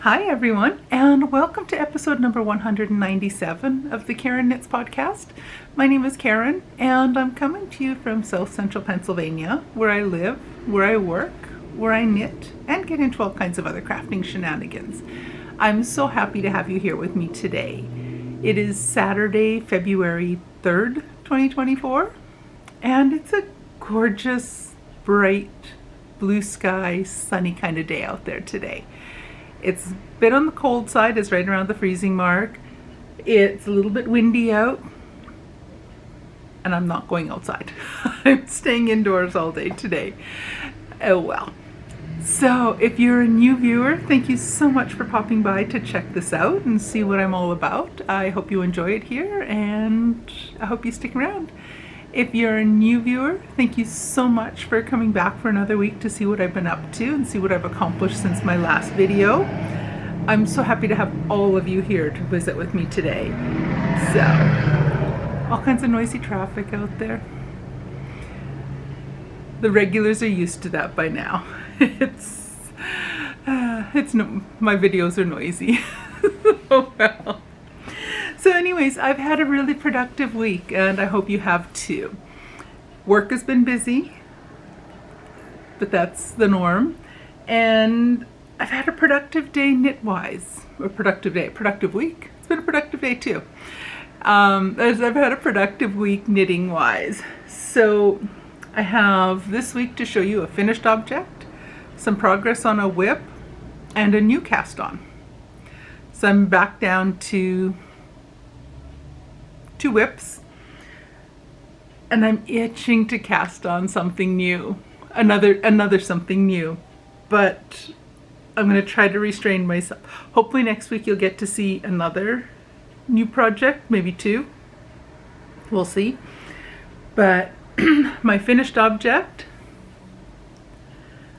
Hi everyone, and welcome to episode number 197 of the Karen Knits podcast. My name is Karen, and I'm coming to you from South Central Pennsylvania, where I live, where I work, where I knit, and get into all kinds of other crafting shenanigans. I'm so happy to have you here with me today. It is Saturday, February 3rd, 2024, and it's a gorgeous, bright, blue sky, sunny kind of day out there today. It's a bit on the cold side, it's right around the freezing mark. It's a little bit windy out, and I'm not going outside. I'm staying indoors all day today. Oh well. So if you're a new viewer, thank you so much for popping by to check this out and see what I'm all about. I hope you enjoy it here, and I hope you stick around. If you're a new viewer, thank you so much for coming back for another week to see what I've been up to and see what I've accomplished since my last video. I'm so happy to have all of you here to visit with me today. So, all kinds of noisy traffic out there. The regulars are used to that by now. My videos are noisy. Oh well. So anyways, I've had a really productive week, and I hope you have too. Work has been busy, but that's the norm. And I've had a productive day knit-wise. Or productive week. It's been a productive day too. As I've had a productive week knitting-wise. So I have this week to show you a finished object, some progress on a WIP, and a new cast on. So I'm back down to 2 WIPs, and I'm itching to cast on something new, another something new, but I'm going to try to restrain myself. Hopefully next week you'll get to see another new project, maybe 2, we'll see. But my finished object,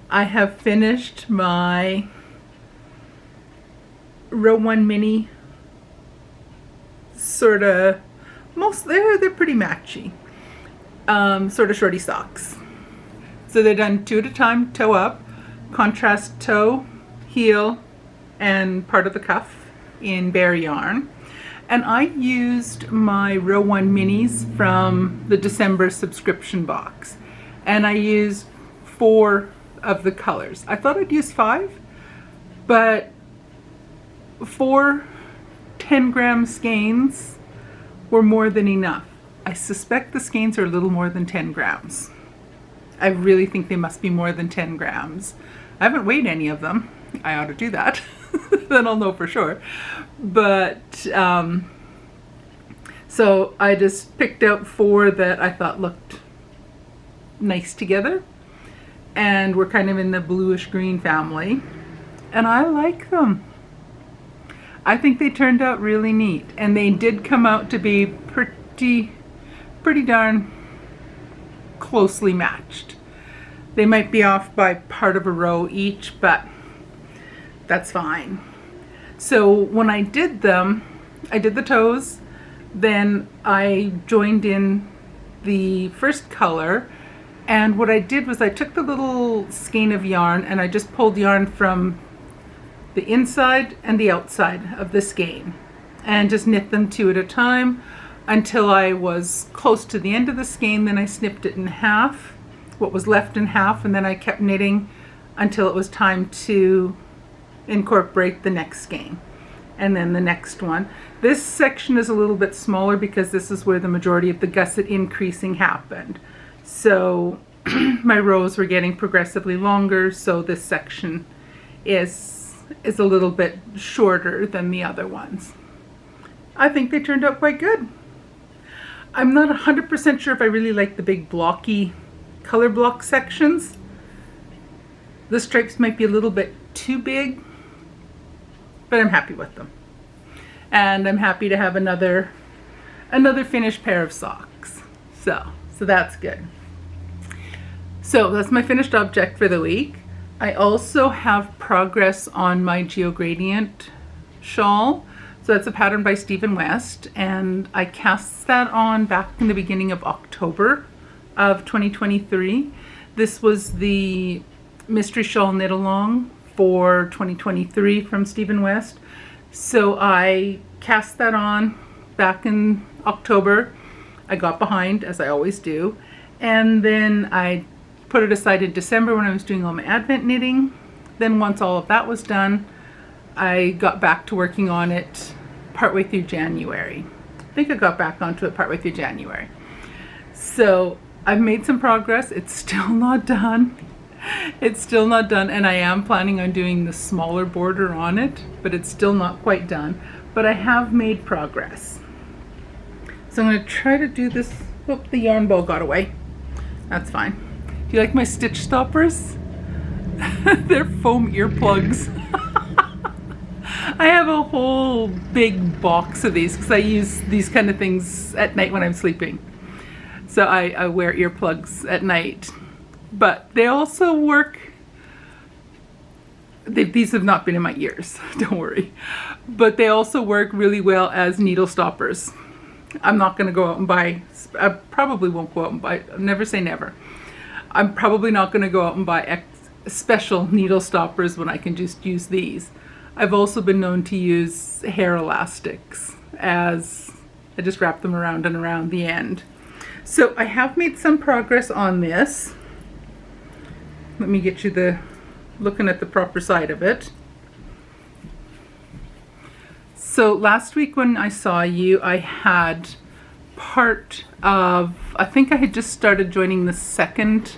I have finished my row 1 mini, sort of, they're pretty matchy, sort of shorty socks. So they're done 2 at a time, toe up, contrast toe, heel, and part of the cuff in bare yarn. And I used my row 1 minis from the December subscription box, and I used 4 of the colors. I thought I'd use 5, but 4 10-gram skeins were more than enough. I suspect the skeins are a little more than 10 grams. I really think they must be more than 10 grams. I haven't weighed any of them. I ought to do that. Then I'll know for sure. But so I just picked out 4 that I thought looked nice together, and we're kind of in the bluish green family, and I like them. I think they turned out really neat, and they did come out to be pretty darn closely matched. They might be off by part of a row each, but that's fine. So when I did them, I did the toes, then I joined in the first color, and what I did was I took the little skein of yarn and I just pulled yarn from the inside and the outside of the skein and just knit them 2 at a time until I was close to the end of the skein. Then I snipped it in half, what was left in half, and then I kept knitting until it was time to incorporate the next skein and then the next one. This section is a little bit smaller because this is where the majority of the gusset increasing happened. So my rows were getting progressively longer, so this section is a little bit shorter than the other ones. I think they turned out quite good. I'm not 100% sure if I really like the big blocky color block sections. The stripes might be a little bit too big, but I'm happy with them. And I'm happy to have another finished pair of socks. So that's good. So that's my finished object for the week. I also have progress on my Geogradient shawl. So that's a pattern by Stephen West, and I cast that on back in the beginning of October of 2023. This was the Mystery Shawl Knit Along for 2023 from Stephen West. So I cast that on back in October. I got behind, as I always do, and then I put it aside in December when I was doing all my Advent knitting. Then once all of that was done, I got back to working on it partway through January. I think I got back onto it partway through January. So I've made some progress. It's still not done. It's still not done, and I am planning on doing the smaller border on it, but it's still not quite done. But I have made progress. So I'm going to try to do this. Oh, the yarn ball got away. That's fine. Do you like my stitch stoppers? They're foam earplugs. I have a whole big box of these because I use these kind of things at night when I'm sleeping. So I wear earplugs at night. But they also work, these have not been in my ears, don't worry. But they also work really well as needle stoppers. I'm not going to go out and buy, I probably won't go out and buy, never say never. I'm probably not going to go out and buy special needle stoppers when I can just use these. I've also been known to use hair elastics as I just wrap them around and around the end. So I have made some progress on this. Let me get you looking at the proper side of it. So last week when I saw you, I had part of, I think I had just started joining the second,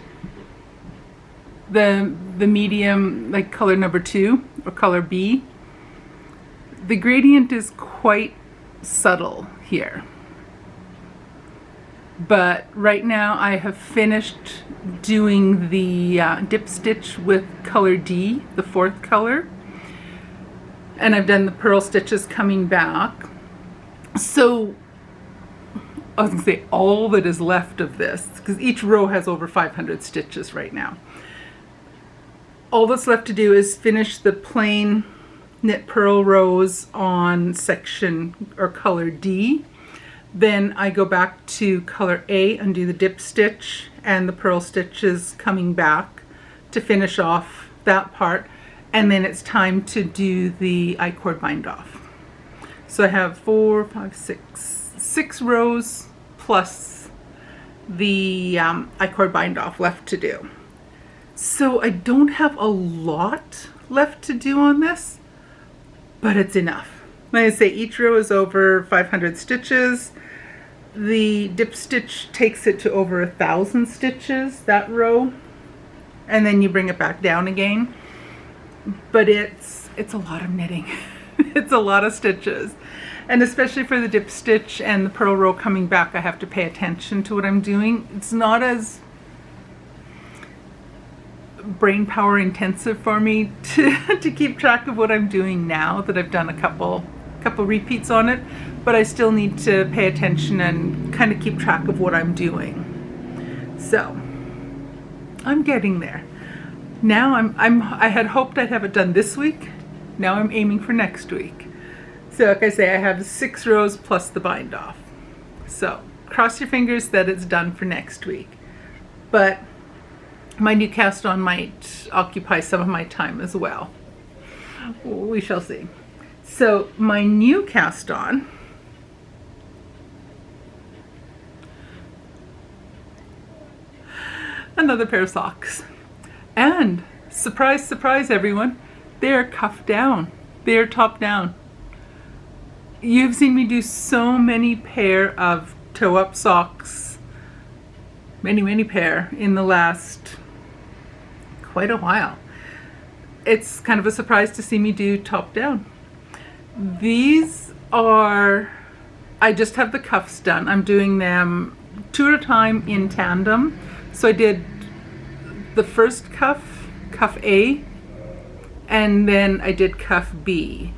the medium, like color number 2 or color B. The gradient is quite subtle here. But right now I have finished doing the dip stitch with color D, the 4th color. And I've done the purl stitches coming back. So I was going to say all that is left of this, because each row has over 500 stitches right now. All that's left to do is finish the plain knit purl rows on section or color D. Then I go back to color A and do the dip stitch and the purl stitches coming back to finish off that part. And then it's time to do the I-cord bind off. So I have 6 rows plus the I-cord bind off left to do. So I don't have a lot left to do on this, but it's enough. Like I say, each row is over 500 stitches. The dip stitch takes it to over 1,000 stitches, that row, and then you bring it back down again. But it's a lot of knitting. It's a lot of stitches, and especially for the dip stitch and the purl row coming back, I have to pay attention to what I'm doing. It's not as brain power intensive for me to keep track of what I'm doing now that I've done a couple repeats on it, but I still need to pay attention and kind of keep track of what I'm doing. So I'm getting there. Now I had hoped I'd have it done this week. Now I'm aiming for next week. So like I say, I have 6 rows plus the bind off. So cross your fingers that it's done for next week. But my new cast on might occupy some of my time as well. We shall see. So my new cast on, another pair of socks. And surprise, surprise everyone, they're cuffed down. They're top down. You've seen me do so many pair of toe-up socks, many pair in the last quite a while. It's kind of a surprise to see me do top down. These are, I just have the cuffs done. I'm doing them 2 at a time in tandem. So I did the first cuff, cuff A, and then I did cuff B.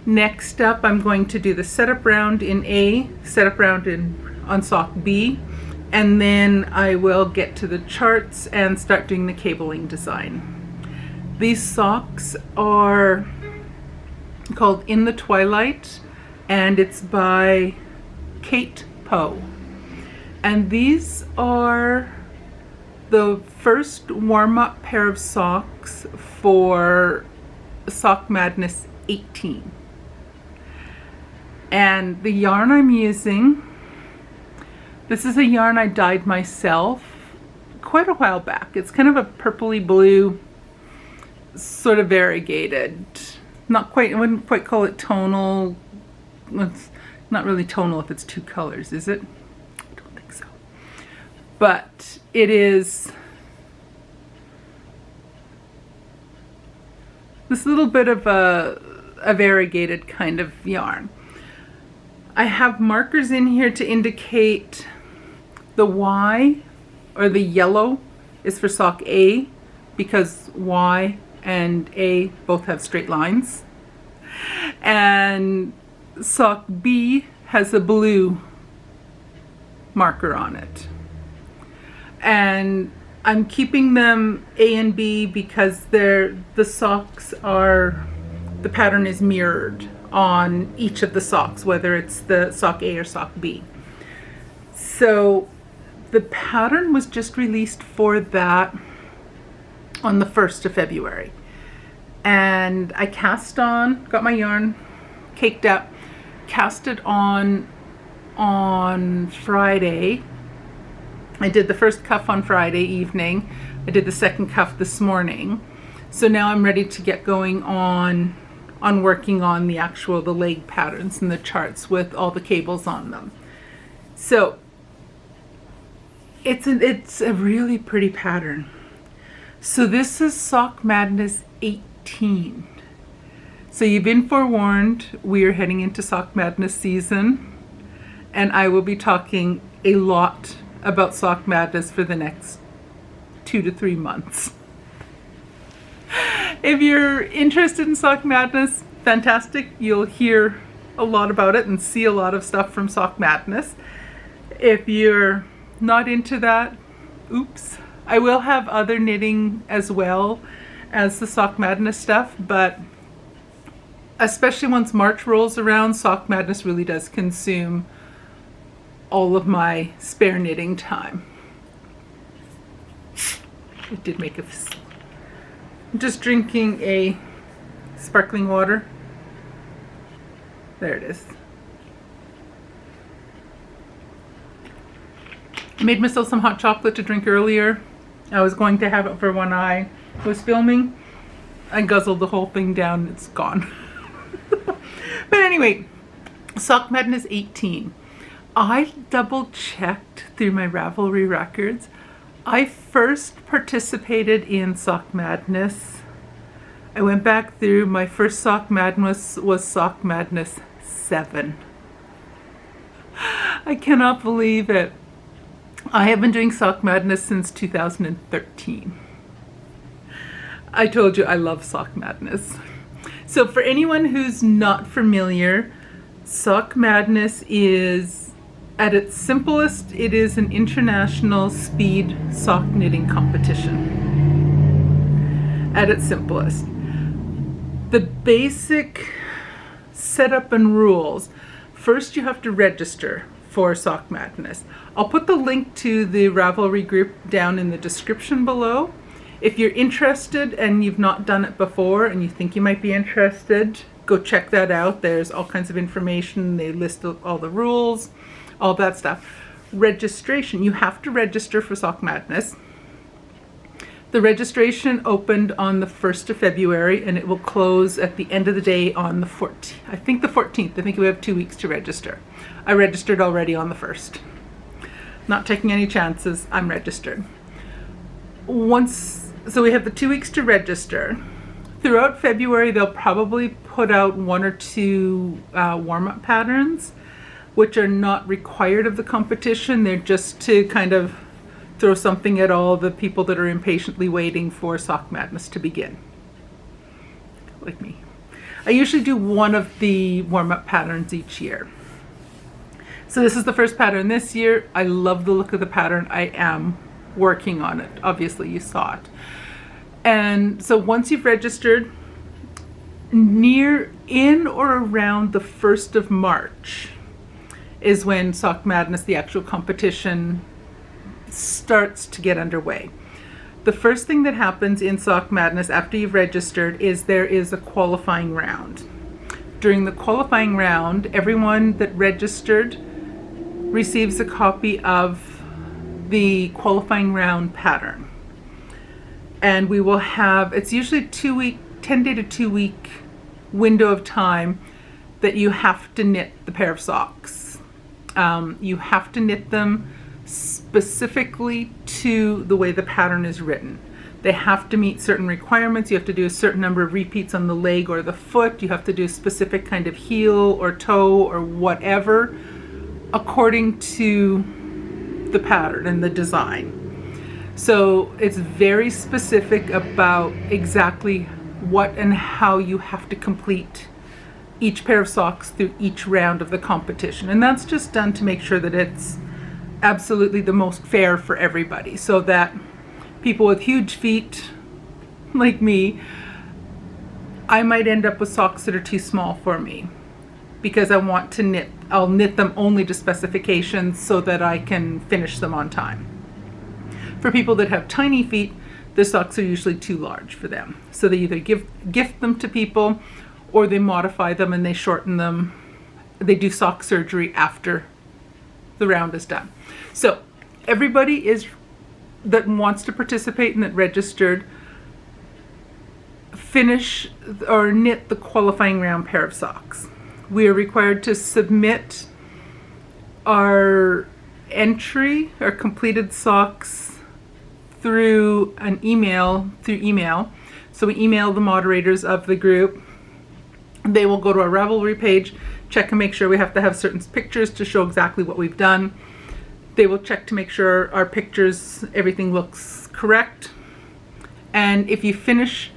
Next up, I'm going to do the setup round in A, setup round on sock B, and then I will get to the charts and start doing the cabling design. These socks are called In the Twilight, and it's by Kate Poe. And these are the first warm-up pair of socks for Sock Madness 18. And the yarn I'm using, this is a yarn I dyed myself quite a while back. It's kind of a purpley blue, sort of variegated. Not quite, I wouldn't quite call it tonal. It's not really tonal if it's two colors, is it? I don't think so. But it is this little bit of a variegated kind of yarn. I have markers in here to indicate the Y, or the yellow, is for sock A, because Y and A both have straight lines. And sock B has a blue marker on it. And I'm keeping them A and B because the socks are, the pattern is mirrored on each of the socks, whether it's the sock A or sock B. So the pattern was just released for that on the 1st of February. And I cast on, got my yarn caked up, cast it on Friday. I did the first cuff on Friday evening. I did the second cuff this morning. So now I'm ready to get going on working on the leg patterns and the charts with all the cables on them. So it's a really pretty pattern. So this is Sock Madness 18. So you've been forewarned, we are heading into Sock Madness season, and I will be talking a lot about Sock Madness for the next 2 to 3 months. If you're interested in Sock Madness, fantastic. You'll hear a lot about it and see a lot of stuff from Sock Madness. If you're not into that, oops. I will have other knitting as well as the Sock Madness stuff, but especially once March rolls around, Sock Madness really does consume all of my spare knitting time. It did make a... I'm just drinking a sparkling water. There it is. I made myself some hot chocolate to drink earlier. I was going to have it for when I was filming. I guzzled the whole thing down. It's gone. But anyway, Sock Madness 18. I double checked through my Ravelry records. I first participated in Sock Madness. I went back through, my first Sock Madness was Sock Madness 7. I cannot believe it. I have been doing Sock Madness since 2013. I told you I love Sock Madness. So for anyone who's not familiar, Sock Madness is, at its simplest, it is an international speed sock knitting competition. At its simplest. The basic setup and rules. First, you have to register for Sock Madness. I'll put the link to the Ravelry group down in the description below. If you're interested and you've not done it before and you think you might be interested, go check that out. There's all kinds of information. They list all the rules, all that stuff. Registration. You have to register for Sock Madness. The registration opened on the 1st of February and it will close at the end of the day on the 14th. I think the 14th. I think we have 2 weeks to register. I registered already on the 1st. Not taking any chances. I'm registered. So we have the 2 weeks to register. Throughout February, they'll probably put out 1 or 2 warm-up patterns, which are not required of the competition. They're just to kind of throw something at all the people that are impatiently waiting for Sock Madness to begin. Like me. I usually do 1 of the warm-up patterns each year. So this is the first pattern this year. I love the look of the pattern. I am working on it. Obviously, you saw it. And so once you've registered, in or around the 1st of March is when Sock Madness, the actual competition, starts to get underway. The first thing that happens in Sock Madness after you've registered is there is a qualifying round. During the qualifying round, everyone that registered receives a copy of the qualifying round pattern. And we will have, it's usually 10-day to 2-week window of time that you have to knit the pair of socks. You have to knit them specifically to the way the pattern is written. They have to meet certain requirements. You have to do a certain number of repeats on the leg or the foot. You have to do a specific kind of heel or toe or whatever according to the pattern and the design. So it's very specific about exactly what and how you have to complete each pair of socks through each round of the competition. And that's just done to make sure that it's absolutely the most fair for everybody, so that people with huge feet like me, I might end up with socks that are too small for me because I want to knit. I'll knit them only to specifications so that I can finish them on time. For people that have tiny feet, the socks are usually too large for them. So they either gift them to people, or they modify them and they shorten them. They do sock surgery after the round is done. So everybody that wants to participate and that registered, finish or knit the qualifying round pair of socks. We are required to submit our entry, our completed socks, through email. So we email the moderators of the group. They will go to our Ravelry page, check and make sure we have to have certain pictures to show exactly what we've done. They will check to make sure our pictures, everything looks correct. And if you finish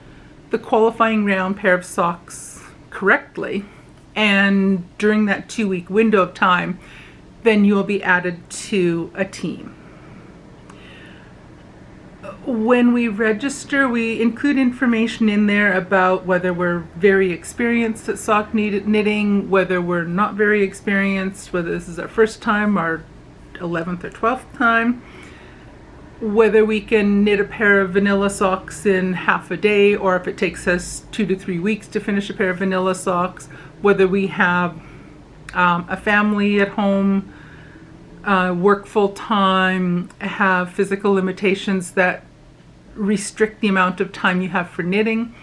the qualifying round pair of socks correctly, and during that 2-week window of time, then you will be added to a team. When we register, we include information in there about whether we're very experienced at sock knitting, whether we're not very experienced, whether this is our first time, our 11th or 12th time, whether we can knit a pair of vanilla socks in half a day, or if it takes us 2 to 3 weeks to finish a pair of vanilla socks, whether we have a family at home, work full-time, have physical limitations that restrict the amount of time you have for knitting.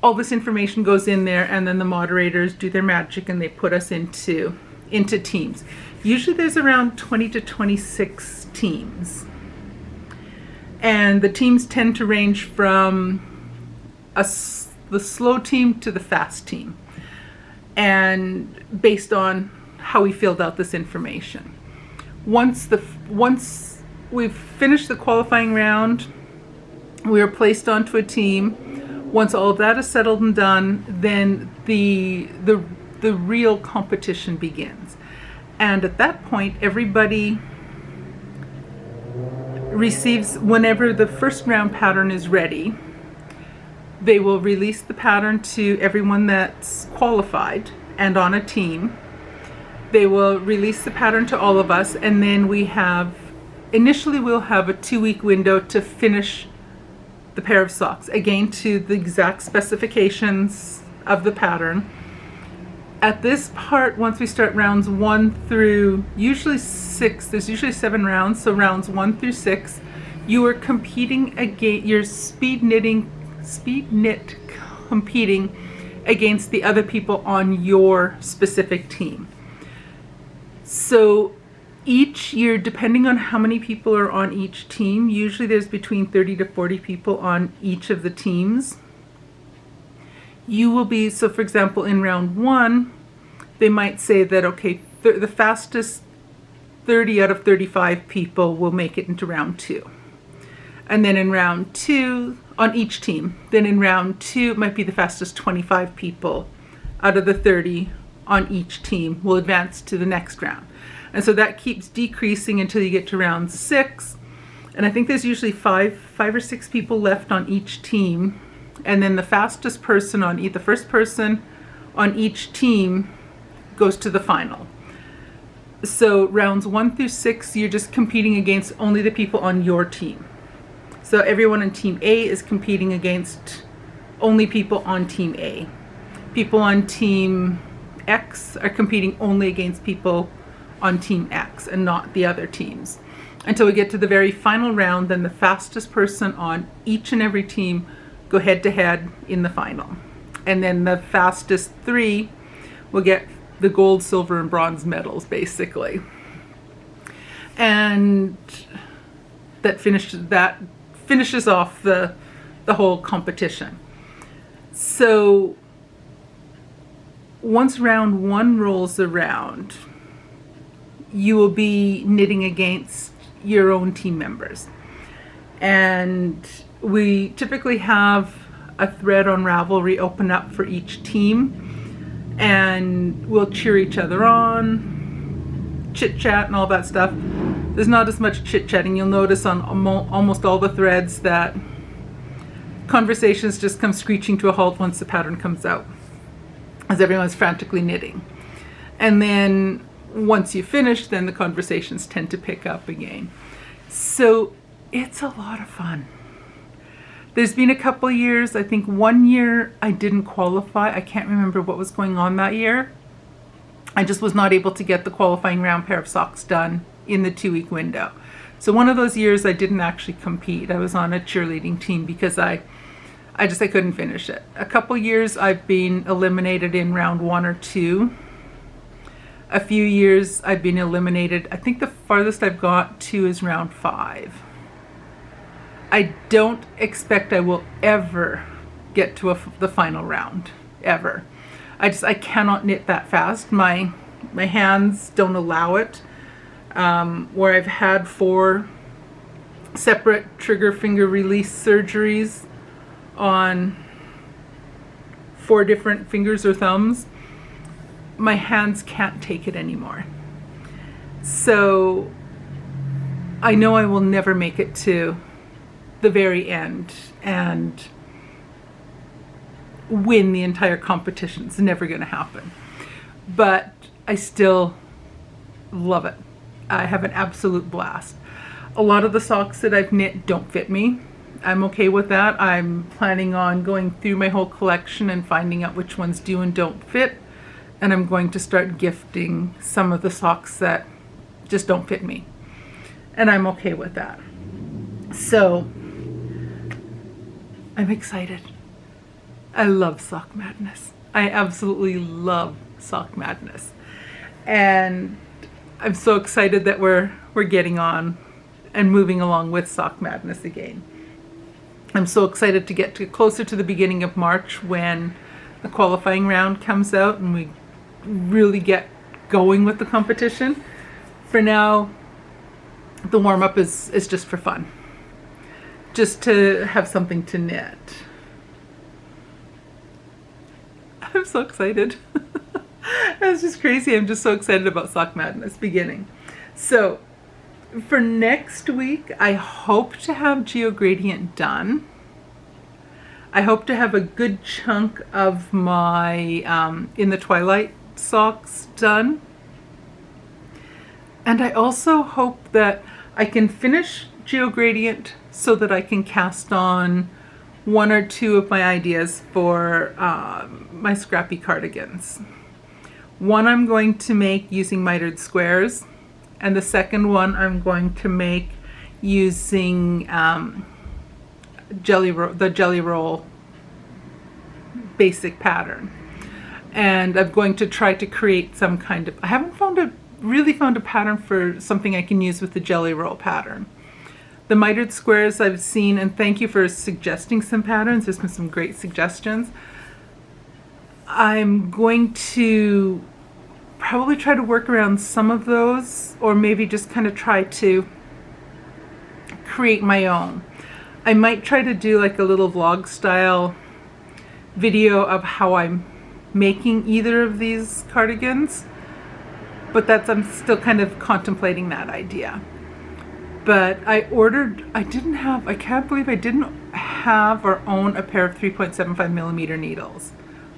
All this information goes in there, and then the moderators do their magic and they put us into teams. Usually there's around 20 to 26 teams. And the teams tend to range from the slow team to the fast team, and based on how we filled out this information. Once we've finished the qualifying round, we are placed onto a team. Once all of that is settled and done, then the real competition begins. And at that point, everybody receives, whenever the first round pattern is ready, they will release the pattern to everyone that's qualified and on a team. They will release the pattern to all of us, and then initially we'll have a 2-week window to finish the pair of socks, again to the exact specifications of the pattern. At this part, once we start rounds 1 through usually 6, there's usually 7 rounds, so rounds 1 through 6, you are competing against your speed knit competing against the other people on your specific team. So each year, depending on how many people are on each team, usually there's between 30 to 40 people on each of the teams. You will be, so for example, in round 1, they might say that, okay, the fastest 30 out of 35 people will make it into round 2. And then in round 2, on each team, then in round 2, it might be the fastest 25 people out of the 30 on each team will advance to the next round. And so that keeps decreasing until you get to round 6. And I think there's usually five or six people left on each team. And then the fastest person the first person on each team goes to the final. So rounds 1 through 6, you're just competing against only the people on your team. So everyone on Team A is competing against only people on Team A. People on Team X are competing only against people on Team X and not the other teams. Until we get to the very final round, then the fastest person on each and every team go head to head in the final. And then the fastest 3 will get the gold, silver, and bronze medals, basically. And that finishes off the whole competition. So once round 1 rolls around, you will be knitting against your own team members. And we typically have a thread on Ravelry open up for each team, and we'll cheer each other on, chit chat and all that stuff. There's not as much chit chatting. You'll notice on almost all the threads that conversations just come screeching to a halt once the pattern comes out, as everyone's frantically knitting. And then once you finish, then the conversations tend to pick up again. So it's a lot of fun. There's been a couple years, I think 1 year I didn't qualify. I can't remember what was going on that year. I just was not able to get the qualifying round pair of socks done in the 2-week window. So one of those years I didn't actually compete. I was on a cheerleading team because I couldn't finish it. A couple years I've been eliminated in round 1 or 2. A few years I've been eliminated. I think the farthest I've got to is round 5. I don't expect I will ever get to the final round, ever. I cannot knit that fast. My hands don't allow it. Where I've had 4 separate trigger finger release surgeries on 4 different fingers or thumbs, my hands can't take it anymore. So I know I will never make it to the very end and win the entire competition. It's never going to happen. But I still love it. I have an absolute blast. A lot of the socks that I've knit don't fit me. I'm okay with that. I'm planning on going through my whole collection and finding out which ones do and don't fit. And I'm going to start gifting some of the socks that just don't fit me. And I'm okay with that. So I'm excited. I love Sock Madness. I absolutely love Sock Madness. And I'm so excited that we're getting on and moving along with Sock Madness again. I'm so excited to get closer to the beginning of March when the qualifying round comes out and we really get going with the competition. For now, the warm-up is just for fun. Just to have something to knit. I'm so excited. That's just crazy. I'm just so excited about Sock Madness beginning. So for next week, I hope to have GeoGradient done. I hope to have a good chunk of my In the Twilight socks done. And I also hope that I can finish GeoGradient so that I can cast on 1 or 2 of my ideas for my scrappy cardigans. One I'm going to make using mitered squares, and the second one I'm going to make using the Jelly Roll basic pattern. And I'm going to try to create some kind of, I haven't really found a pattern for something I can use with the Jelly Roll pattern. The mitered squares I've seen, and thank you for suggesting some patterns. There's been some great suggestions. I'm going to probably try to work around some of those, or maybe just kind of try to create my own. I might try to do like a little vlog style video of how I'm making either of these cardigans, but I'm still kind of contemplating that idea. But I can't believe I didn't have or own a pair of 3.75 millimeter needles,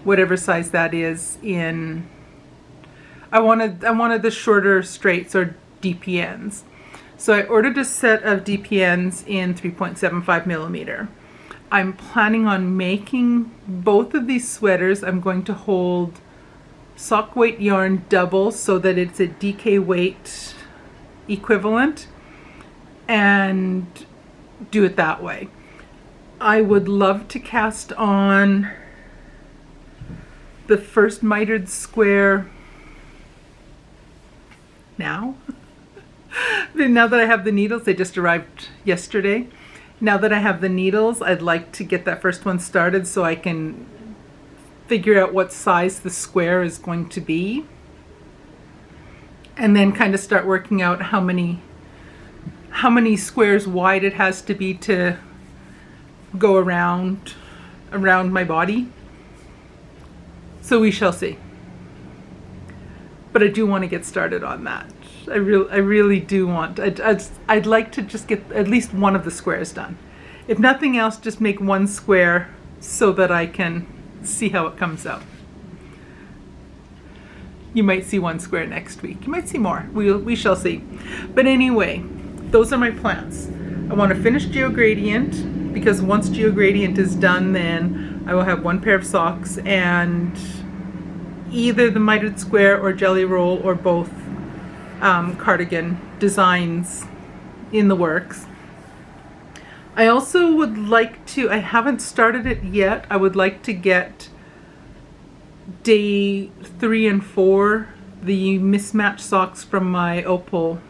whatever size that is in, I wanted the shorter straights or DPNs. So I ordered a set of DPNs in 3.75 millimeter. I'm planning on making both of these sweaters. I'm going to hold sock weight yarn double so that it's a DK weight equivalent and do it that way. I would love to cast on the first mitered square now. Now that I have the needles, they just arrived yesterday. Now that I have the needles, I'd like to get that first one started so I can figure out what size the square is going to be. And then kind of start working out how many squares wide it has to be to go around my body. So we shall see. But I do want to get started on that. I really do want. I'd like to just get at least one of the squares done. If nothing else, just make one square so that I can see how it comes out. You might see one square next week. You might see more. We shall see. But anyway, those are my plans. I want to finish GeoGradient because once GeoGradient is done, then I will have one pair of socks and either the mitered square or jelly roll or both cardigan designs in the works. I also would like to, I haven't started it yet, I would like to get day 3 and 4, the mismatched socks from my Opal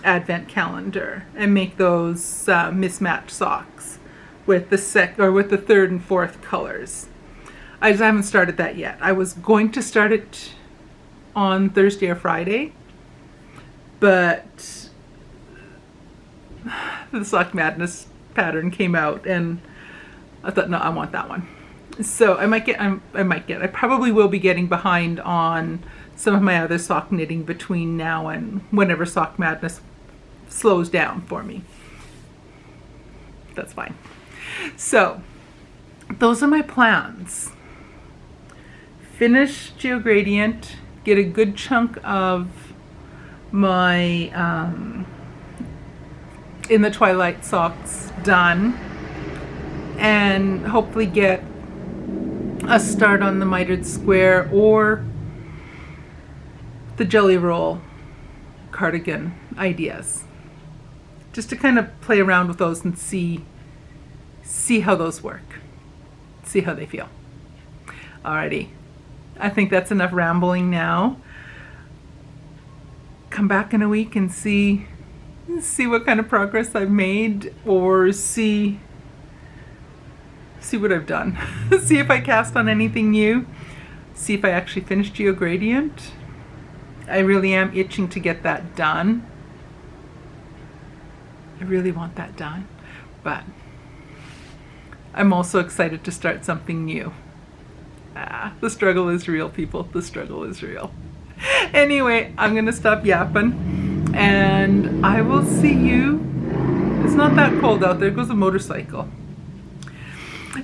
advent calendar, and make those mismatched socks with the third and fourth colors. I just haven't started that yet. I was going to start it on Thursday or Friday, but the Sock Madness pattern came out and I thought, no, I want that one. So I probably will be getting behind on some of my other sock knitting between now and whenever Sock Madness slows down for me. That's fine. So those are my plans. Finish GeoGradient, get a good chunk of my In the Twilight socks done, and hopefully get a start on the mitered square or the jelly roll cardigan ideas, just to kind of play around with those and see how those work, see how they feel. Alrighty, I think that's enough rambling now. Come back in a week and see what kind of progress I've made, or see what I've done. See if I cast on anything new. See if I actually finished GeoGradient. I really am itching to get that done. I really want that done, but I'm also excited to start something new. The struggle is real, people. The struggle is real. Anyway, I'm gonna stop yapping and I will see you. It's not that cold out there. Goes a motorcycle.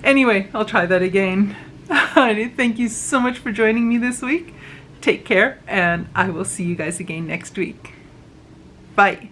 Anyway, I'll try that again. Thank you so much for joining me this week. Take care, and I will see you guys again next week. Bye.